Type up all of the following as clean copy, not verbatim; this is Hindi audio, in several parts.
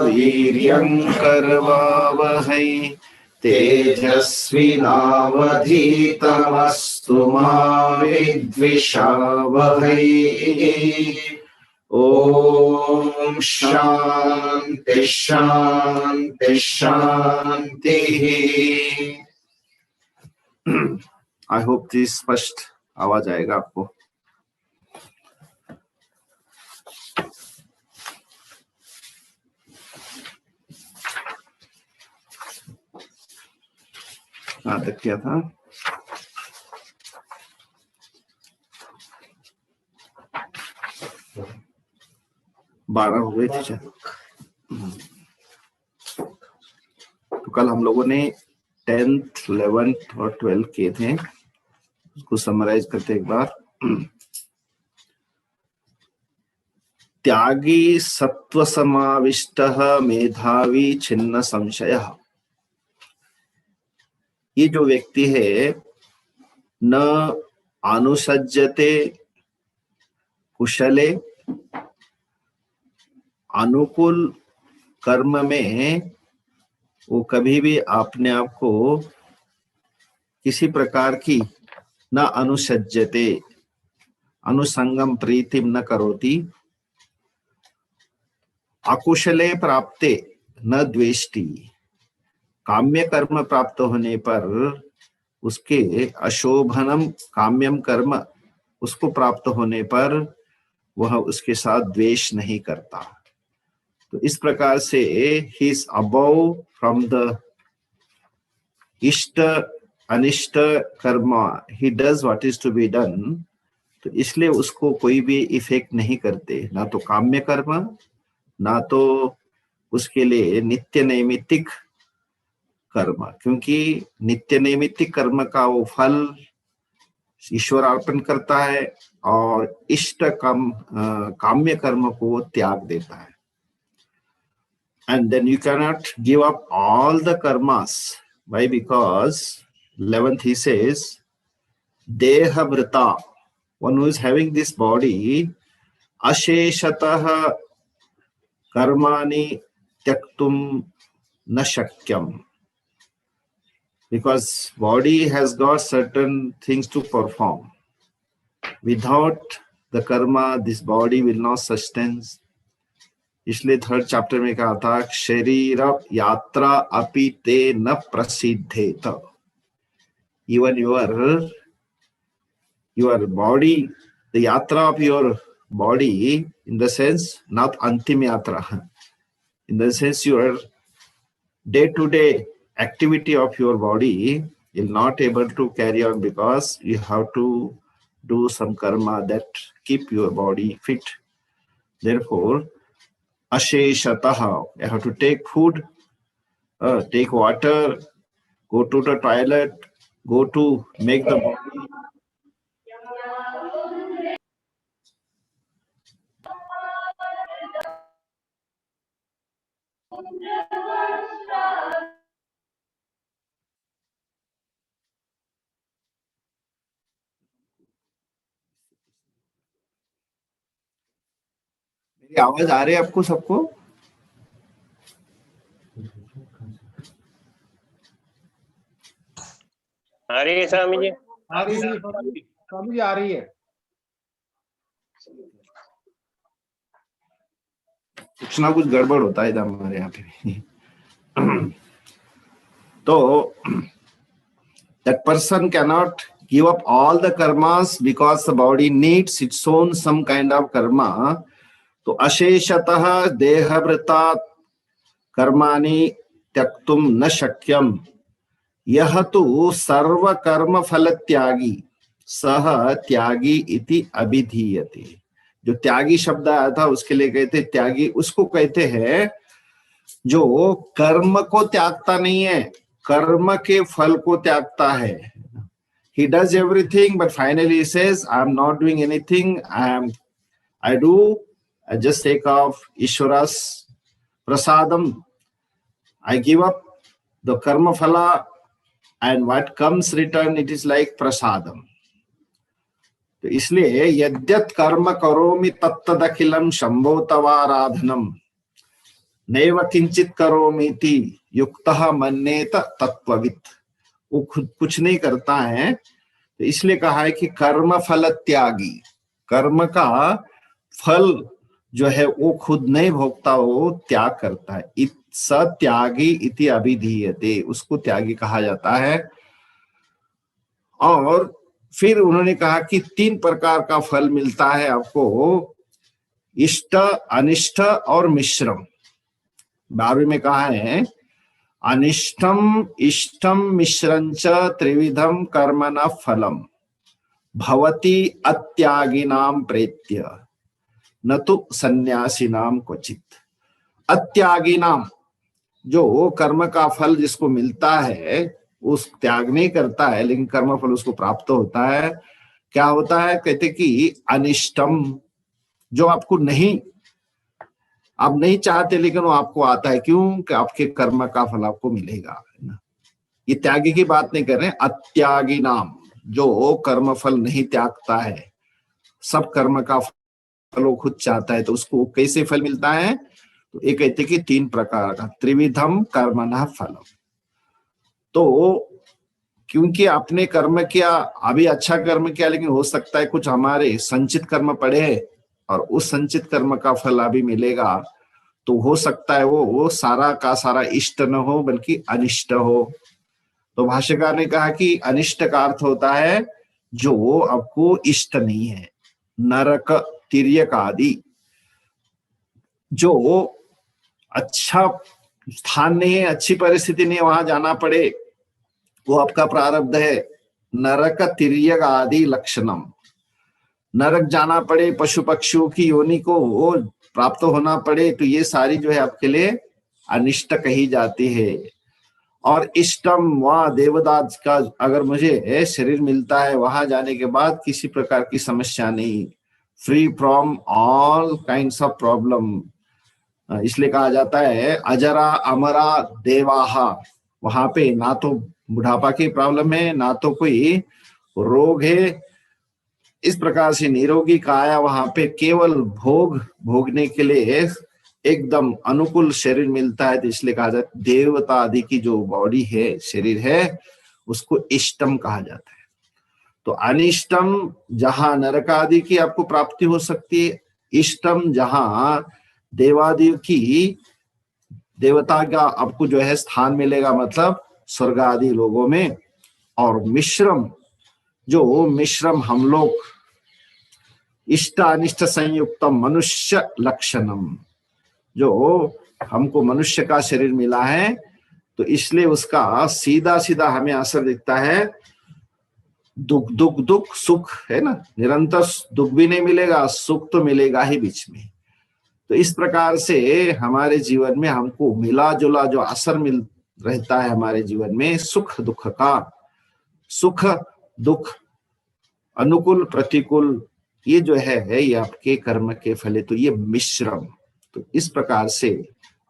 वीर्यं करवावहै तेजस्विनावधीतमस्तु मा विद्विषावहै। ओम शांति शांति शांति। आई होप दिस स्पष्ट आवाज आएगा आपको। तक क्या था? बारह हो गए थे। तो कल हम लोगों ने 10th, 11th और 12th किए थे। उसको समराइज करते एक बार। त्यागी सत्व समाविष्टः मेधावी छिन्न संशयः। ये जो व्यक्ति है न अनुसज्जते कुशले, अनुकूल कर्म में वो कभी भी अपने आप को किसी प्रकार की न अनुसज्जते, अनुसंगम प्रीतिम न करोति, अकुशले प्राप्ते न द्वेष्टि। काम्य कर्म प्राप्त होने पर उसके अशोभनम काम्यम कर्म उसको प्राप्त होने पर वह उसके साथ द्वेष नहीं करता। तो इस प्रकार से he is above from the इष्ट अनिष्ट कर्म, he does what is to be done. तो इसलिए उसको कोई भी इफेक्ट नहीं करते, ना तो काम्य कर्म ना तो उसके लिए नित्य नैमित्तिक कर्म, क्योंकि नित्य नैमित्तिक कर्म का वो फल ईश्वर अर्पण करता है और इष्ट काम्य कर्म को त्याग देता है। And then you cannot give up all the karmas. Why? Because 11th he says, Deha Vrita, one who is having this body, Asheshatah Karmani Tyaktum Na Shakyam. Because body has got certain things to perform. Without the karma, this body will not sustain. इसलिए 3rd चैप्टर में कहा था शरीर यात्रा अपि ते न प्रसिद्धेत। इवन योर बॉडी, द यात्रा of your body in the sense not अंतिम यात्रा, in the sense your day to day activity of your body is not able to carry on because you have to do some karma that keep your body fit. Therefore, asheshatah, you have to take food, take water, go to the toilet, go to make the body. मेरी आवाज आ रही है आपको सबको? आ रही है स्वामी जी, आ रही है स्वामी जी, आ रही है। कुछ ना कुछ गड़बड़ होता है इधर हमारे यहाँ पे। तो that person cannot give up all the karmas because the body needs its own some kind of karma. तो अशेषतः देहवृता कर्माणि त्यक्तुम न शक्यम, यह तो सर्व कर्म फल त्यागी सह त्यागी इति अभिधीयते। जो त्यागी शब्द आया था उसके लिए कहते त्यागी, उसको कहते हैं जो कर्म को त्यागता नहीं है, कर्म के फल को त्यागता है। He does everything but finally he says I am not doing anything, I do just take off Ishvara's prasadam, I give up the karma phala and what comes return it is like prasadam. तो इसलिए यद्यत कर्म करोमि तत्तदखिलम शंभो तवाराधनम, नैव किंचित करोमीति युक्तः मन्येत तत्त्ववित्, वो खुद कुछ नहीं करता है, तो इसलिए कहा है कि कर्म फल त्यागी, कर्म का फल जो है वो खुद नहीं भोगता, वो त्याग करता है। स त्यागी इति अभिधीयते, उसको त्यागी कहा जाता है। और फिर उन्होंने कहा कि 3 प्रकार का फल मिलता है आपको, इष्ट, अनिष्ट और मिश्रम। 12वीं में कहा है अनिष्टम इष्टम मिश्रंच त्रिविधम कर्मण फलम भवति अत्यागिनाम प्रेत्य न तो सन्यासिनाम क्वचित। अत्यागिनाम, जो कर्म का फल जिसको मिलता है उस त्याग नहीं करता है लेकिन कर्म फल उसको प्राप्त होता है। क्या होता है? कहते कि अनिष्टम, जो आपको नहीं, आप नहीं चाहते लेकिन वो आपको आता है, क्यों? कि आपके कर्म का फल आपको मिलेगा, है ना। ये त्यागी की बात नहीं कर रहे हैं। अत्यागी नाम, जो कर्म फल नहीं त्यागता है, सब कर्म का फल वो खुद चाहता है, तो उसको कैसे फल मिलता है? तो ये कहते कि 3 प्रकार का, त्रिविधम कर्मणः फलम। तो क्योंकि आपने कर्म किया, अभी अच्छा कर्म किया, लेकिन हो सकता है कुछ हमारे संचित कर्म पड़े हैं और उस संचित कर्म का फल अभी मिलेगा, तो हो सकता है वो सारा का सारा इष्ट न हो बल्कि अनिष्ट हो। तो भाष्यकार ने कहा कि अनिष्ट का अर्थ होता है जो आपको इष्ट नहीं है, नरक, तिर्यक आदि। जो अच्छा स्थान नहीं है, अच्छी परिस्थिति नहीं है, वहां जाना पड़े, वो आपका प्रारब्ध है। नरक, तिर्यक आदि लक्षणम, नरक जाना पड़े, पशु पक्षियों की योनि को वो प्राप्त होना पड़े, तो ये सारी जो है आपके लिए अनिष्ट कही जाती है। और इष्टम, वहां देवदास का अगर मुझे शरीर मिलता है, वहां जाने के बाद किसी प्रकार की समस्या नहीं, free from all kinds of problem. इसलिए कहा जाता है अजरा अमरा देवाहा, वहां पे ना तो बुढ़ापा की प्रॉब्लम है, ना तो कोई रोग है। इस प्रकार से निरोगी काया, वहां पे केवल भोग भोगने के लिए एकदम अनुकूल शरीर मिलता है। तो इसलिए कहा जाता है देवता आदि की जो बॉडी है, शरीर है, उसको इष्टम कहा जाता है। तो अनिष्टम, जहां नरक आदि की आपको प्राप्ति हो सकती है, इष्टम जहां देवादि की, देवता का आपको जो है स्थान मिलेगा, मतलब स्वर्ग आदि लोगों में। और मिश्रम, जो मिश्रम हम लोग, इष्ट अनिष्ट संयुक्तम मनुष्य लक्षणम, जो हमको मनुष्य का शरीर मिला है, तो इसलिए उसका सीधा सीधा हमें असर दिखता है, दुख दुख दुख सुख, है ना। निरंतर दुख भी नहीं मिलेगा, सुख तो मिलेगा ही बीच में। तो इस प्रकार से हमारे जीवन में हमको मिला जुला जो असर मिल रहता है हमारे जीवन में, सुख दुख का, सुख दुख अनुकूल प्रतिकूल, ये जो है ये आपके कर्म के फल है। तो ये मिश्रम, तो इस प्रकार से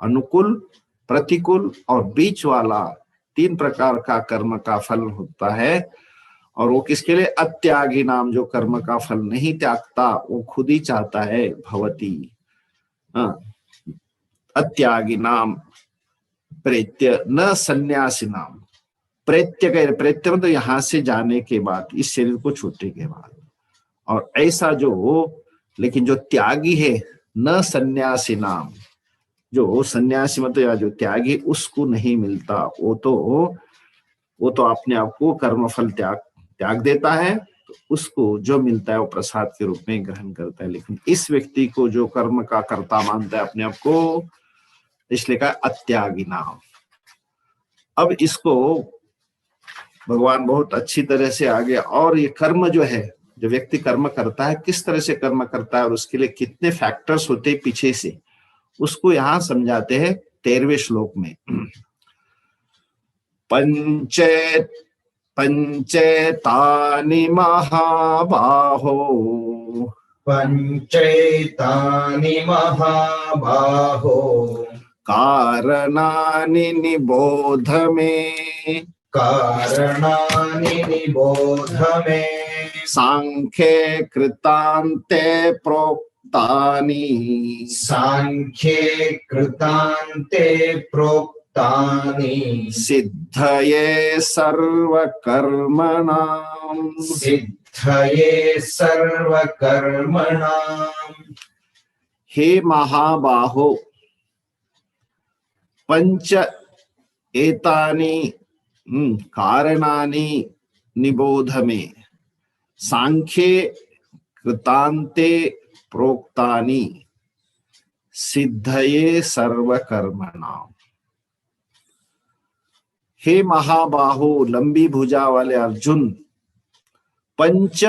अनुकूल, प्रतिकूल और बीच वाला 3 प्रकार का कर्म का फल होता है। और वो किसके लिए? अत्यागी नाम, जो कर्म का फल नहीं त्यागता, वो खुद ही चाहता है, भवती अत्यागी नाम प्रेत्य न सन्यासी नाम। प्रेत्य कह रहे, प्रेत्य मतलब यहां से जाने के बाद, इस शरीर को छूटने के बाद। और ऐसा जो, लेकिन जो त्यागी है, न सन्यासी नाम, जो सन्यासी मतलब जो त्यागी, उसको नहीं मिलता। वो तो अपने आप को कर्म फल त्याग देता है, तो उसको जो मिलता है वो प्रसाद के रूप में ग्रहण करता है। लेकिन इस व्यक्ति को जो कर्म का कर्ता मानता है अपने आप को, इसलिए कहा अत्यागी नाम। अब इसको भगवान बहुत अच्छी तरह से आगे, और ये कर्म जो है, जो व्यक्ति कर्म करता है, किस तरह से कर्म करता है और उसके लिए कितने फैक्टर्स होते हैं पीछे से, उसको यहां समझाते हैं 13वें श्लोक में। पंचेतानि महाबाहो, पंचैतानि महाबाहो, कारणानि निबोध मे, कारणानि निबोध मे, सांख्ये कृतान्ते कृतानि सांख्ये कृतान्ते प्रोक्तानि सिद्धये सर्वकर्मणाम् सिद्धये सर्वकर्मणाम्। हे महाबाहो पंच एतानि कारणानि निबोध मे सांख्ये कृतान्ते प्रोक्तानि सिद्धये सर्वकर्मणाम्। हे महाबाहो लंबी भुजा वाले अर्जुन, पंच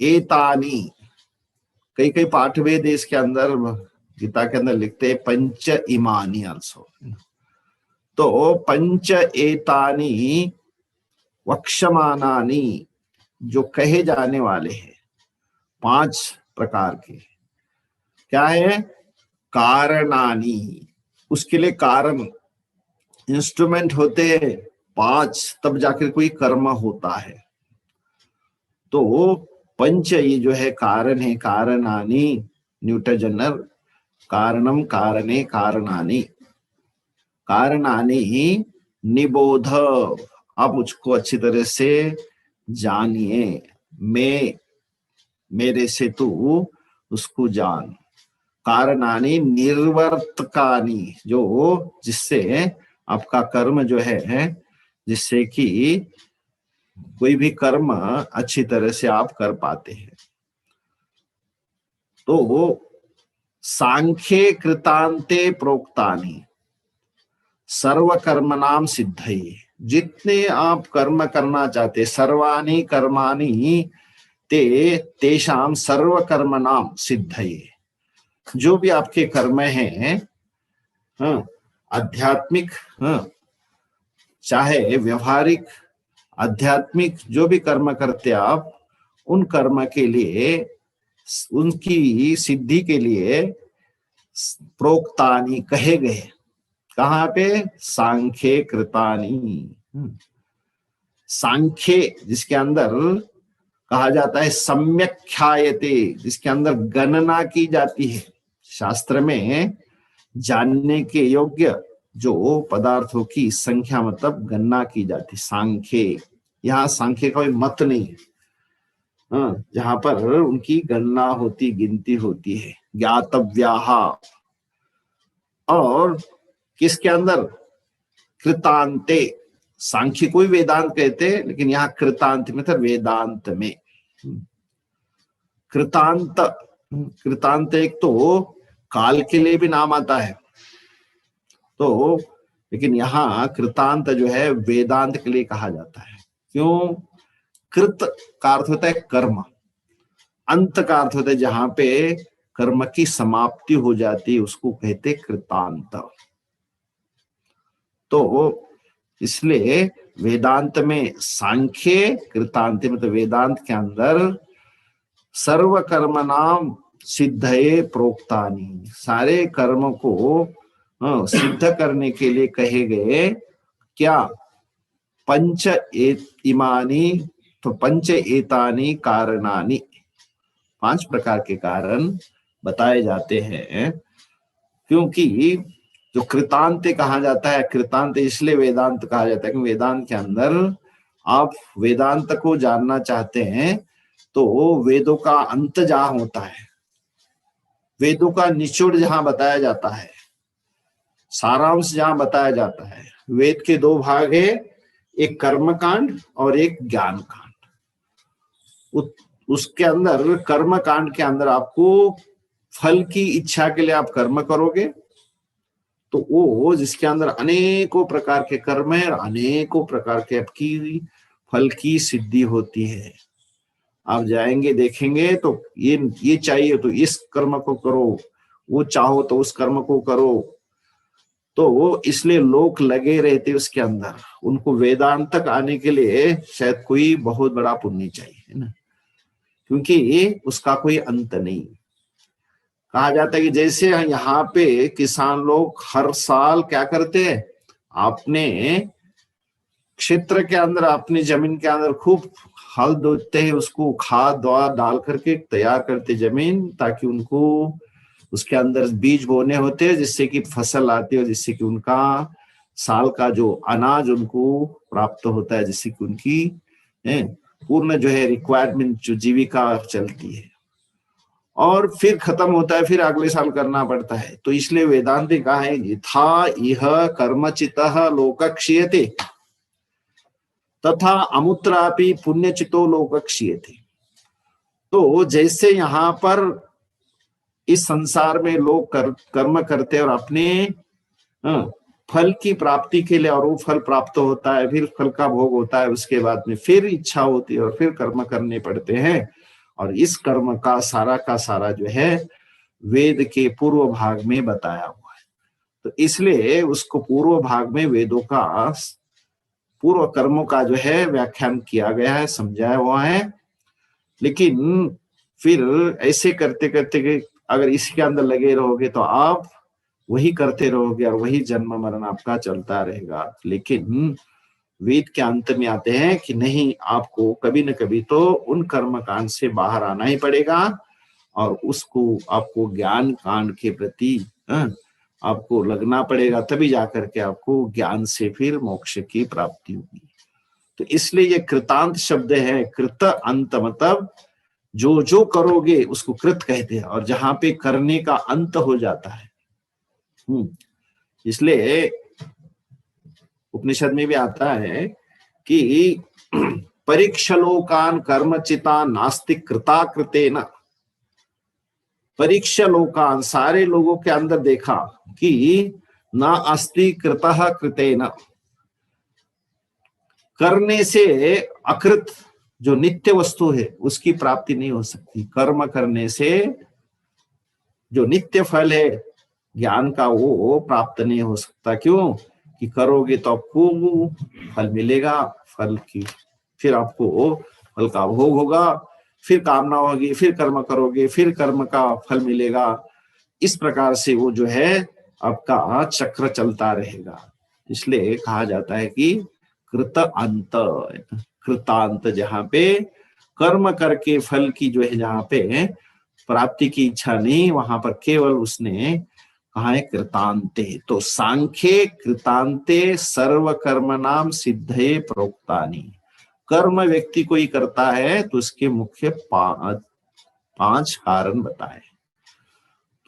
एतानि, कई कई पाठवेद इसके अंदर गीता के अंदर लिखते हैं पंच इमानी आल्सो। तो पंच एतानि वक्षमानानि, जो कहे जाने वाले हैं, 5 प्रकार के क्या है? कारणानि, उसके लिए कारण इंस्ट्रूमेंट होते हैं 5, तब जाकर कोई कर्म होता है। तो पंच ये जो है कारण है, कारणानि न्यूटजनर कारणम कारणे कारणानि, कारणानि निबोध, आप मुझको अच्छी तरह से जानिए, मेरे से तू उसको जान। कारणानि निर्वर्तकानि, जो जिससे आपका कर्म जो है, जिससे कि कोई भी कर्म अच्छी तरह से आप कर पाते हैं। तो सांख्ये कृतान्ते प्रोक्तानि सर्वकर्मणाम सिद्धये, जितने आप कर्म करना चाहते, सर्वाणि कर्माणि ते तेषाम सर्वकर्मणाम सिद्धये, जो भी आपके कर्म हैं, आध्यात्मिक चाहे व्यवहारिक, आध्यात्मिक जो भी कर्म करते आप, उन कर्म के लिए, उनकी सिद्धि के लिए प्रोक्तानि कहे गए। कहाँ पे? सांख्ये कृतानि। सांख्य जिसके अंदर कहा जाता है सम्यक ख्यायते, जिसके अंदर गणना की जाती है, शास्त्र में जानने के योग्य जो पदार्थों की संख्या मतलब गणना की जाती। सांख्य, यहाँ सांख्य का कोई मत नहीं है, जहां पर उनकी गणना होती, गिनती होती है। ज्ञातव्याः, और किसके अंदर? कृतांते। सांख्य को भी वेदांत कहते हैं, लेकिन यहाँ कृतांत मतलब वेदांत में। कृतांत, कृतांत एक तो काल के लिए भी नाम आता है, तो लेकिन यहाँ कृतांत जो है वेदांत के लिए कहा जाता है। क्यों? कृत का अर्थ होता है कर्म, अंत का अर्थ होता है जहां पे कर्म की समाप्ति हो जाती है, उसको कहते कृतांत। तो इसलिए वेदांत में सांख्य कृतांत मतलब वेदांत के अंदर सर्व कर्म नाम सिद्धये प्रोक्तानि, सारे कर्म को सिद्ध करने के लिए कहे गए। क्या? पंच इमानी, तो पंच एतानि कारणानि, 5 प्रकार के कारण बताए जाते हैं। क्योंकि जो कृतांत कहा जाता है, कृतांत इसलिए वेदांत कहा जाता है कि वेदांत के अंदर आप वेदांत को जानना चाहते हैं तो वेदों का अंत जहां होता है, वेदों का निचोड़ जहां बताया जाता है, सारांश जहां बताया जाता है। वेद के 2 भाग है, एक कर्म कांड और एक ज्ञान कांड। उसके अंदर कर्म कांड के अंदर आपको फल की इच्छा के लिए आप कर्म करोगे, तो वो जिसके अंदर अनेकों प्रकार के कर्म है, अनेकों प्रकार के आपकी फल की सिद्धि होती है। आप जाएंगे देखेंगे तो ये चाहिए तो इस कर्म को करो, वो चाहो तो उस कर्म को करो। तो इसलिए लोग लगे रहते उसके अंदर, उनको वेदांत तक आने के लिए शायद कोई बहुत बड़ा पुण्य चाहिए, है ना, क्योंकि उसका कोई अंत नहीं। कहा जाता है कि जैसे यहाँ पे किसान लोग हर साल क्या करते हैं, अपने क्षेत्र के अंदर, अपनी जमीन के अंदर खूब हल जोतते हैं, उसको खाद दवा डाल करके तैयार करते जमीन, ताकि उनको उसके अंदर बीज बोने होते हैं, जिससे कि फसल आती है और जिससे कि उनका साल का जो अनाज उनको प्राप्त होता है, जिससे कि उनकी पूर्ण जो है रिक्वायरमेंट, जो जीविका चलती है। और फिर खत्म होता है, फिर अगले साल करना पड़ता है। तो इसलिए वेदांत ने कहा है यथा इह कर्मचितः लोकक्ष्यते तथा अमुत्रापि पुण्यचितो लोकक्ष्यते। तो जैसे यहाँ पर इस संसार में लोग कर्म करते हैं और अपने फल की प्राप्ति के लिए, और वो फल प्राप्त होता है, फिर फल का भोग होता है, उसके बाद में फिर इच्छा होती है और फिर कर्म करने पड़ते हैं। और इस कर्म का सारा जो है वेद के पूर्व भाग में बताया हुआ है। तो इसलिए उसको पूर्व भाग में वेदों का पूर्व कर्मों का जो है व्याख्यान किया गया है, समझाया हुआ है। लेकिन फिर ऐसे करते करते अगर इसके अंदर लगे रहोगे तो आप वही करते रहोगे और वही जन्म मरण आपका चलता रहेगा। लेकिन वेद के अंत में आते हैं कि नहीं, आपको कभी न कभी तो उन कर्म कांड से बाहर आना ही पड़ेगा, और उसको आपको ज्ञान कांड के प्रति आपको लगना पड़ेगा, तभी जाकर के आपको ज्ञान से फिर मोक्ष की प्राप्ति होगी। तो इसलिए ये कृतांत शब्द है। कृत अंत मतलब जो जो करोगे उसको कृत कहते हैं, और जहां पे करने का अंत हो जाता है। इसलिए उपनिषद में भी आता है कि परीक्षलोकान कर्मचिता नास्तिक कृता कृतेन। परीक्षलोकान, सारे लोगों के अंदर देखा कि ना अस्ति कृतः कृतेन, करने से अकृत जो नित्य वस्तु है उसकी प्राप्ति नहीं हो सकती। कर्म करने से जो नित्य फल है ज्ञान का वो प्राप्त नहीं हो सकता। क्यों? कि करोगे तो आपको फल मिलेगा, फल की फिर आपको फल का भोग होगा, फिर कामना होगी, फिर कर्म करोगे, फिर कर्म का फल मिलेगा। इस प्रकार से वो जो है आपका चक्र चलता रहेगा। इसलिए कहा जाता है कि कृत अंत, कृतांत, जहां पे कर्म करके फल की जो है जहां पे प्राप्ति की इच्छा नहीं, वहां पर केवल उसने कहा है कृतांते। तो सांख्ये कृतांते सर्व कर्म नाम सिद्धये प्रोक्तानि। कर्म व्यक्ति कोई करता है तो उसके मुख्य पांच कारण बताए।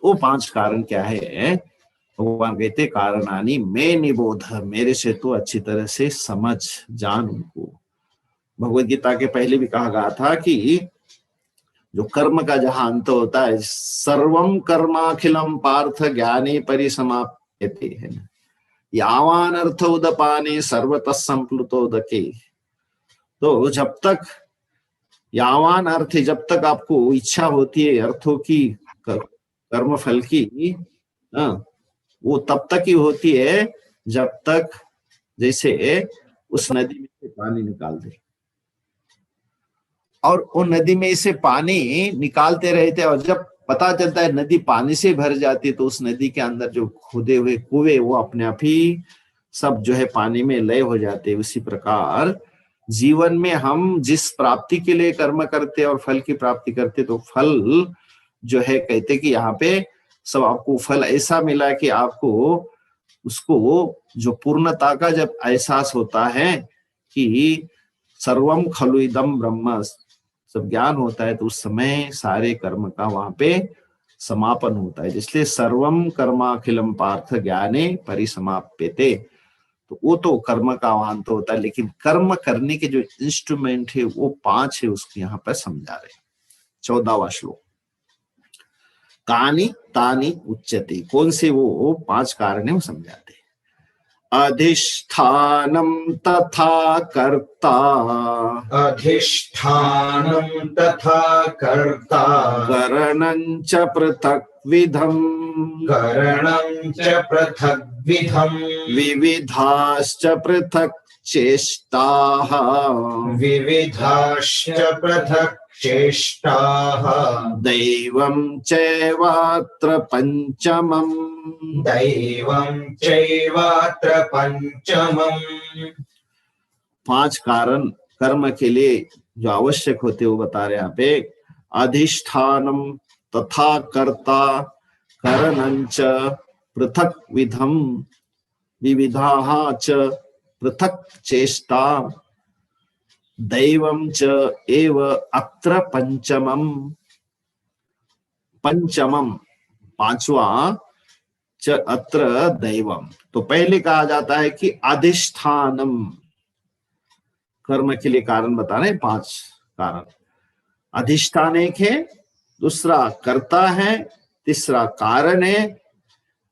वो पांच कारण क्या है? भगवान कहते कारणानि मैं निबोध, मेरे से तो अच्छी तरह से समझ जान उनको। भगवद गीता के पहले भी कहा गया था कि जो कर्म का जहां अंत होता है, सर्वम कर्माखिलम पार्थ ज्ञाने परिसमाप्यते है, यावान अर्थ उदपाने सर्वतः संप्लुतोदके। तो जब तक यावान अर्थ, जब तक आपको इच्छा होती है अर्थों की, कर्म फल की, वो तब तक ही होती है जब तक जैसे उस नदी में से पानी निकाल दे, और वो नदी में से पानी निकालते रहते हैं, और जब पता चलता है नदी पानी से भर जाती है तो उस नदी के अंदर जो खोदे हुए कुएं वो अपने आप ही सब जो है पानी में लय हो जाते हैं। उसी प्रकार जीवन में हम जिस प्राप्ति के लिए कर्म करते हैं और फल की प्राप्ति करते, तो फल जो है कहते कि यहाँ पे सब आपको फल ऐसा मिला कि आपको उसको जो पूर्णता का जब एहसास होता है कि सर्वम खलु इदम ब्रह्म, सब ज्ञान होता है, तो उस समय सारे कर्म का वहां पे समापन होता है। इसलिए सर्वम कर्माखिलम पार्थ ज्ञाने परिसमाप्यते। तो वो तो कर्म का वहां तो होता है, लेकिन कर्म करने के जो इंस्ट्रूमेंट है वो पांच है, उसको यहाँ पर समझा रहे। 14वां श्लोक, कानि तानि उच्यते, कौन से वो पांच कारण है वो समझाते। अधिष्ठानम तथा कर्ता, अधिष्ठानं तथा कर्ता, करणं च पृथक् विधम्, करणं च पृथग्विधम्, विविधाश्च पृथक् चेष्टाः, विविधाश्च पृथक् चेष्टाः, दैवं चैवात्र पंचमम्, दैवं चैवात्र पंचमम्। पांच कारण कर्म के लिए जो आवश्यक होते वो बता रहे यहाँ पे। अधिष्ठानम तथा कर्ता करणंच पृथक विधम विविधाः च पृथक चेष्टा दैवं च एव अत्र पंचमम। पंचमम पांचवा, च अत्र दैवम। तो पहले कहा जाता है कि अधिष्ठानम, कर्म के लिए कारण बता रहे हैं 5 कारण। अधिष्ठान एक है, दूसरा कर्ता है, तीसरा कारण है,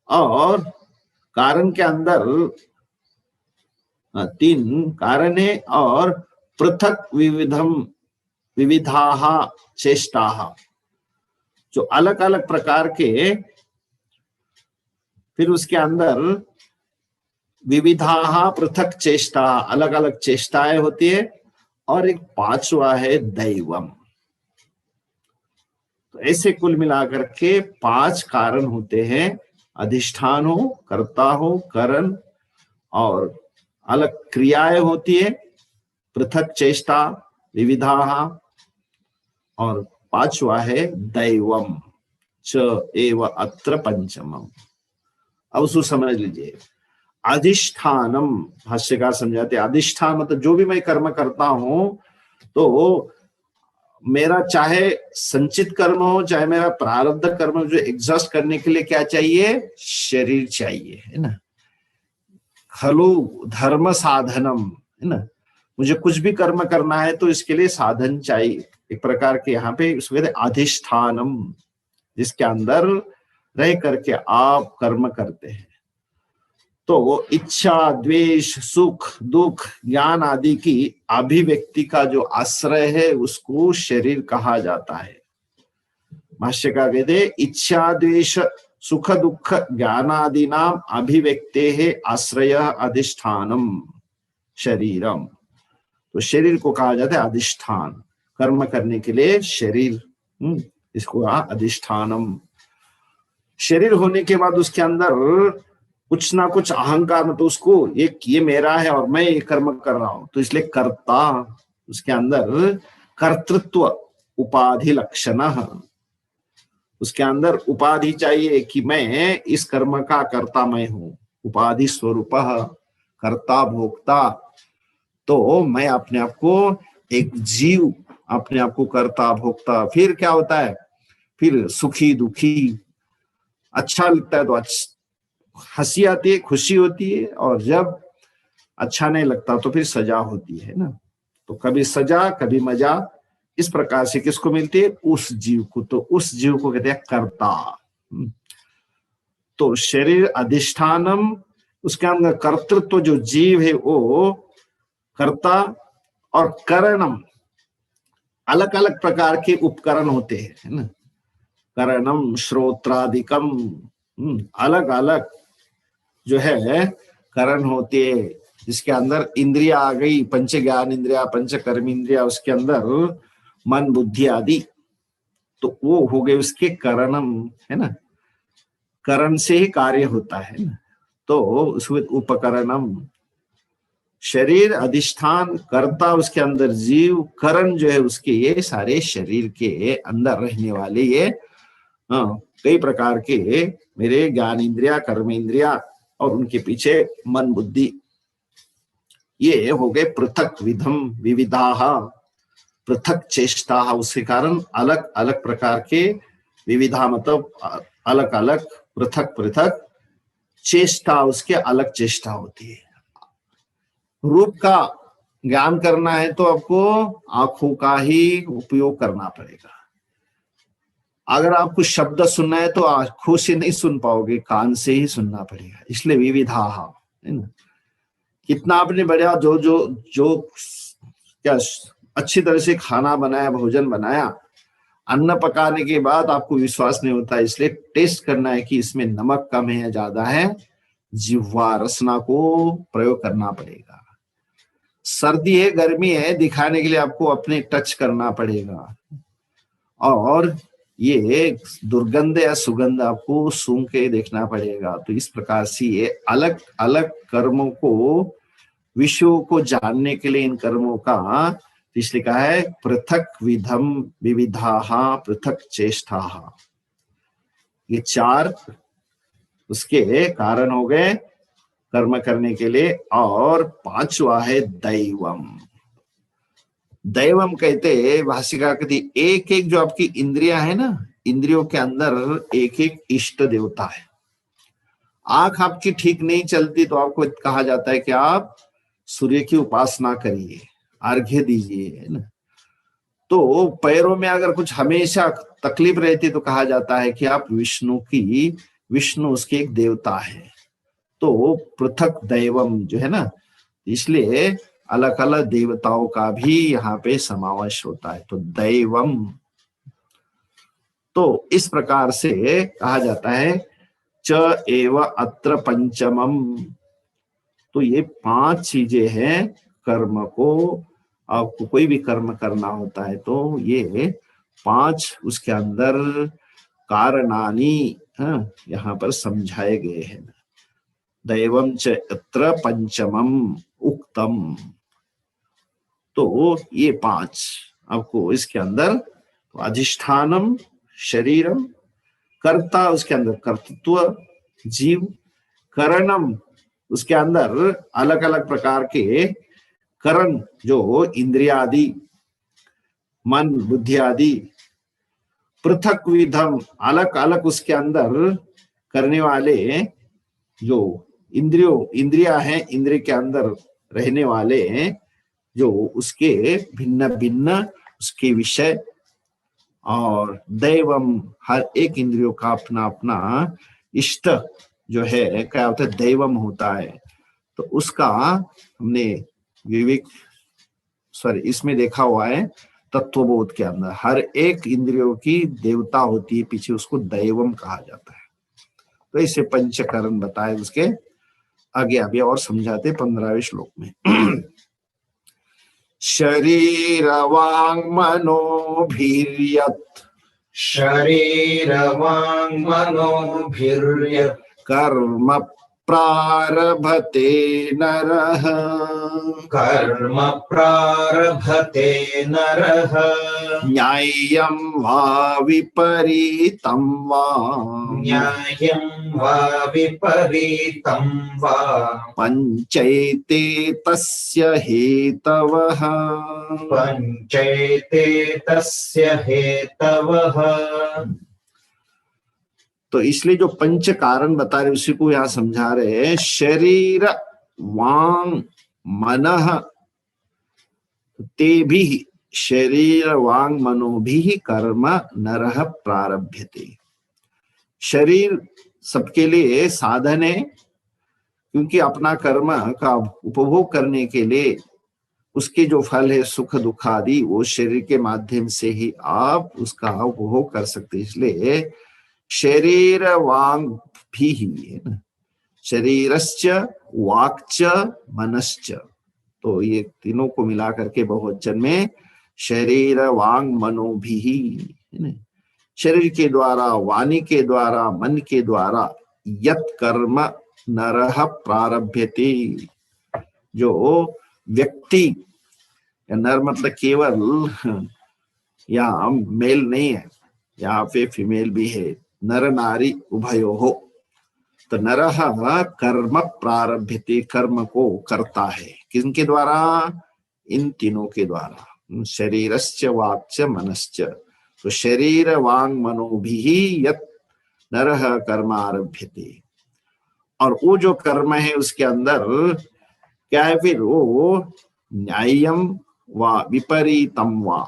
और कारण के अंदर 3 कारण है, और पृथक विविधम विविधाः चेष्टाः, जो अलग अलग प्रकार के, फिर उसके अंदर विविधाः पृथक चेष्टा, अलग अलग चेष्टाएं होती है, और एक 5वां है दैवम। तो ऐसे कुल मिलाकर के 5 कारण होते हैं। अधिष्ठान हो, कर्ता हो, करण, और अलग क्रियाएं होती है, पृथक चेष्टा, विविधाः, और 5वां है दैवम च एव अत्र पंचमम। अब उसको समझ लीजिए। अधिष्ठानम, भाष्यकार समझाते हैं, अधिष्ठान मतलब जो भी मैं कर्म करता हूं, तो मेरा चाहे संचित कर्म हो, चाहे मेरा प्रारब्ध कर्म, जो एग्जॉस्ट करने के लिए क्या चाहिए? शरीर चाहिए, है ना। खलु धर्म साधनम, है ना। मुझे कुछ भी कर्म करना है तो इसके लिए साधन चाहिए, एक प्रकार के यहाँ पे उसको कहते अधिष्ठानम, जिसके अंदर रह करके आप कर्म करते हैं। तो इच्छा, द्वेष, सुख, दुख, ज्ञान आदि की अभिव्यक्ति का जो आश्रय है उसको शरीर कहा जाता है। भाष्य का कहते इच्छा, द्वेष, सुख, दुख, ज्ञान आदि नाम अभिव्यक्ते है आश्रय अधिष्ठानम शरीरम। तो शरीर को कहा जाता है अधिष्ठान, कर्म करने के लिए शरीर, इसको कहा अधिष्ठानम। शरीर होने के बाद उसके अंदर कुछ ना कुछ अहंकार, मतलब उसको ये मेरा है और मैं ये कर्म कर रहा हूं, तो इसलिए कर्ता, उसके अंदर कर्तृत्व उपाधि लक्षण, उसके अंदर उपाधि चाहिए कि मैं इस कर्म का कर्ता मैं हूं। उपाधि स्वरूप कर्ता भोक्ता, तो मैं अपने आप को एक जीव, अपने आप को कर्ता भोक्ता। फिर क्या होता है? फिर सुखी दुखी, अच्छा लगता है तो हंसी आती है, खुशी होती है, और जब अच्छा नहीं लगता तो फिर सजा होती है ना। तो कभी सजा कभी मजा, इस प्रकार से किसको मिलती है? उस जीव को। तो उस जीव को कहते हैं कर्ता। तो शरीर अधिष्ठानम, उसके अंदर कर्तृत्व, जो जीव है वो कर्ता, और करणम, अलग अलग प्रकार के उपकरण होते हैं, है ना। करणम श्रोत्रादिकम, अलग अलग जो है करण होते हैं, जिसके अंदर इंद्रिया आ गई, पंच ज्ञान इंद्रिया, पंच कर्म इंद्रिया, उसके अंदर मन बुद्धि आदि, तो वो हो गए उसके करणम, है ना। करण से ही कार्य होता है ना, तो उसमें उपकरणम। शरीर अधिष्ठान, कर्ता उसके अंदर जीव, करण जो है उसके, ये सारे शरीर के अंदर रहने वाले ये कई प्रकार के मेरे ज्ञान इंद्रिया, कर्म इंद्रिया, और उनके पीछे मन बुद्धि, ये हो गए पृथक विधम विविधाः, पृथक चेष्टा। उसके कारण अलग अलग प्रकार के, विविधा मतलब अलग अलग, पृथक पृथक, चेष्टा उसके अलग चेष्टा होती है। रूप का ज्ञान करना है तो आपको आंखों का ही उपयोग करना पड़ेगा। अगर आपको शब्द सुनना है तो आंखों से नहीं सुन पाओगे, कान से ही सुनना पड़ेगा। इसलिए विविधाः, है ना। कितना आपने बढ़िया जो क्या अच्छी तरह से खाना बनाया, भोजन बनाया, अन्न पकाने के बाद आपको विश्वास नहीं होता, इसलिए टेस्ट करना है कि इसमें नमक कम है या ज्यादा है, जिह्वा रसना को प्रयोग करना पड़ेगा। सर्दी है, गर्मी है, दिखाने के लिए आपको अपने टच करना पड़ेगा, और ये दुर्गंध या सुगंध आपको सूंघ के देखना पड़ेगा। तो इस प्रकार से ये अलग अलग कर्मों को, विषयों को जानने के लिए इन कर्मों का इसलिए कहा है पृथक विधम विविधाः पृथक चेष्टाः। ये चार उसके कारण हो गए कर्म करने के लिए। और पांचवा है दैवम। दैवम कहते भाषिका कहती एक एक जो आपकी इंद्रियां है ना, इंद्रियों के अंदर एक एक इष्ट देवता है। आंख आपकी ठीक नहीं चलती तो आपको कहा जाता है कि आप सूर्य की उपासना करिए, अर्घ्य दीजिए, है ना। तो पैरों में अगर कुछ हमेशा तकलीफ रहती तो कहा जाता है कि आप विष्णु उसके एक देवता है। तो पृथक दैवम जो है ना, इसलिए अलग अलग देवताओं का भी यहाँ पे समावेश होता है। तो दैवम, तो इस प्रकार से कहा जाता है च एव अत्र पंचमम। तो ये पांच चीजें हैं कर्म को, आपको कोई भी कर्म करना होता है तो ये पांच उसके अंदर कारणानि यहाँ पर समझाए गए हैं। दैवम च अत्र पंचमम उक्तम। तो ये पांच आपको इसके अंदर, तो अधिष्ठानम शरीरम, कर्ता उसके अंदर कर्तृत्व जीव, करणम उसके अंदर अलग अलग प्रकार के करण जो इंद्रिया आदि मन बुद्धि आदि, पृथक विधम अलग अलग उसके अंदर करने वाले जो इंद्रिया हैं, इंद्रिय के अंदर रहने वाले जो उसके भिन्न भिन्न उसके विषय। और दैवम हर एक इंद्रियों का अपना अपना इष्ट जो है क्या होता है, दैवम होता है। तो उसका हमने इसमें देखा हुआ है तत्वबोध के अंदर हर एक इंद्रियों की देवता होती है, पीछे उसको दैवम कहा जाता है। तो इसे पंचकरण बताए उसके आगे अभी और समझाते 15वें श्लोक में। शरीर वांग मनोभिर्यत् शरीर वांग मनोभिर्यत् कर्म प्रारभते नरः कर्म प्रारभते नरः न्याय्यं वा विपरीतं वा न्यायं वा विपरीतं वा पंचैते तस्य हेतवः। पंचैते तस्य हेतवः। तो इसलिए जो पंच कारण बता रहे उसी को यहाँ समझा रहे हैं। शरीर वांग मनः ते भी शरीर वांग मनो भी कर्म नरः प्रारभ्यते। शरीर सबके लिए साधन है, क्योंकि अपना कर्म का उपभोग करने के लिए उसके जो फल है सुख दुख आदि वो शरीर के माध्यम से ही आप उसका उपभोग कर सकते। इसलिए शरीर वांग भी है ना, शरीरश्च वाक्च मनश्च। तो ये तीनों को मिला करके बहुवचन में शरीर वांग मनो भी है ना। शरीर के द्वारा, वाणी के द्वारा, मन के द्वारा यत कर्म नरः प्रारभ्यते, जो व्यक्ति, नर मतलब केवल यहाँ मेल नहीं है, यहाँ पे फीमेल भी है, नर नारी उभयो हो। तो नरः कर्म प्रारभ्यते, कर्म को करता है किनके द्वारा, इन तीनों के द्वारा, शरीरश्च वाक्च मनश्च। तो शरीर वांग मनो भी यत नरः कर्म आरभ्यते। और वो जो कर्म है उसके अंदर क्या है फिर, वो न्याय्यम व विपरीतम वा,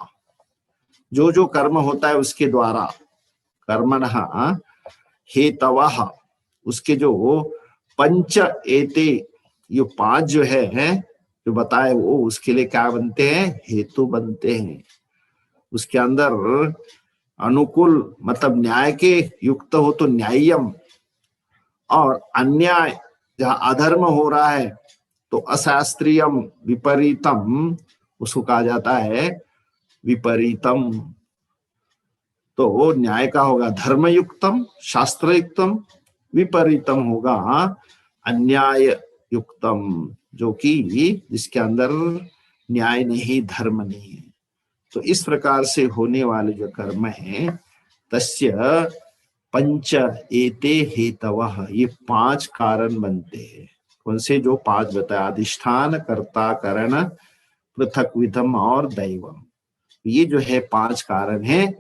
जो जो कर्म होता है उसके द्वारा, कर्मणः हेतवः, उसके जो पंच एते, ये पांच जो है जो बताए वो उसके लिए क्या बनते हैं, हेतु बनते हैं। उसके अंदर अनुकूल मतलब न्याय के युक्त हो तो न्याय्यम, और अन्याय जहाँ अधर्म हो रहा है तो अशास्त्रीयम विपरीतम, उसको कहा जाता है विपरीतम। तो न्याय का होगा धर्मयुक्तम शास्त्र युक्तम, विपरीतम होगा अन्याय युक्तम, जो कि जिसके अंदर न्याय नहीं, धर्म नहीं है। तो इस प्रकार से होने वाले जो कर्म है, तस्य पंच एते हेतवः, ये 5 कारण बनते हैं। कौन से? जो 5 बताया, अधिष्ठान, कर्ता, करण, पृथक विधम और दैवम। ये जो है 5 कारण हैं,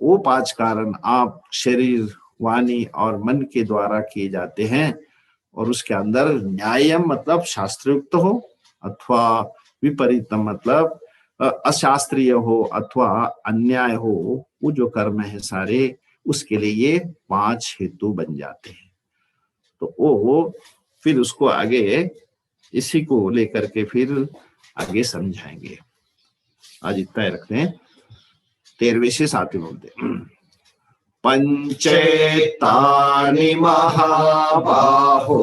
वो 5 कारण आप शरीर, वाणी और मन के द्वारा किए जाते हैं। और उसके अंदर न्यायम मतलब शास्त्रयुक्त हो, अथवा विपरीतम मतलब अशास्त्रीय हो, अथवा अन्याय हो, वो जो कर्म है सारे, उसके लिए ये 5 हेतु बन जाते हैं। तो वो फिर उसको आगे इसी को लेकर के फिर आगे समझाएंगे। आज इतना ही रखते हैं। 13वें से 7वें बोलते हैं। पंचेतानि महाबाहो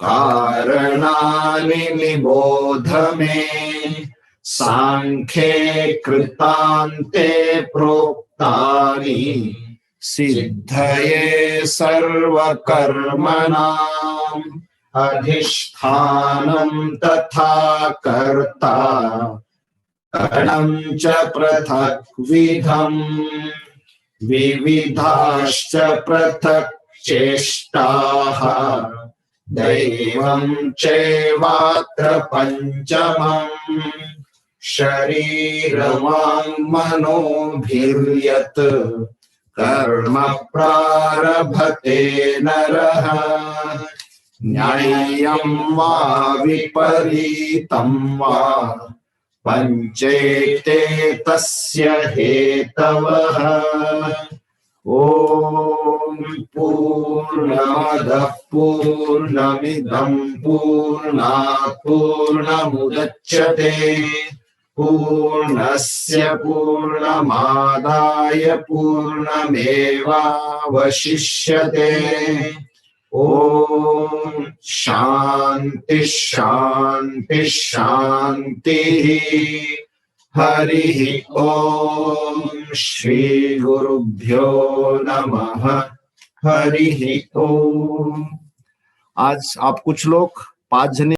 कारणानि निबोध मे, सांख्ये कृतान्ते प्रोक्तानि सिद्धये सर्वकर्मणाम्, अधिष्ठानं तथा कर्ता करणं च पृथक् विधम्, विविधाश्च पृथक् चेष्टाः, दैवं चैवात्र पंचमम्, शरीरवाङ्मनोभिर्यत् कर्म प्रारभते नरः, न्याय्यं वा विपरीतं वा, पंचेते तस्य हेतवः। ओम पूर्णमदः पूर्णमिदं पूर्णात् पूर्णमुदच्यते, पूर्णस्य पूर्णमादाय पूर्णमेवावशिष्यते। ओम शांति शांति शांति। हरि ओम। श्री गुरुभ्यो नमः। हरि ओम। आज आप कुछ लोग 5 जने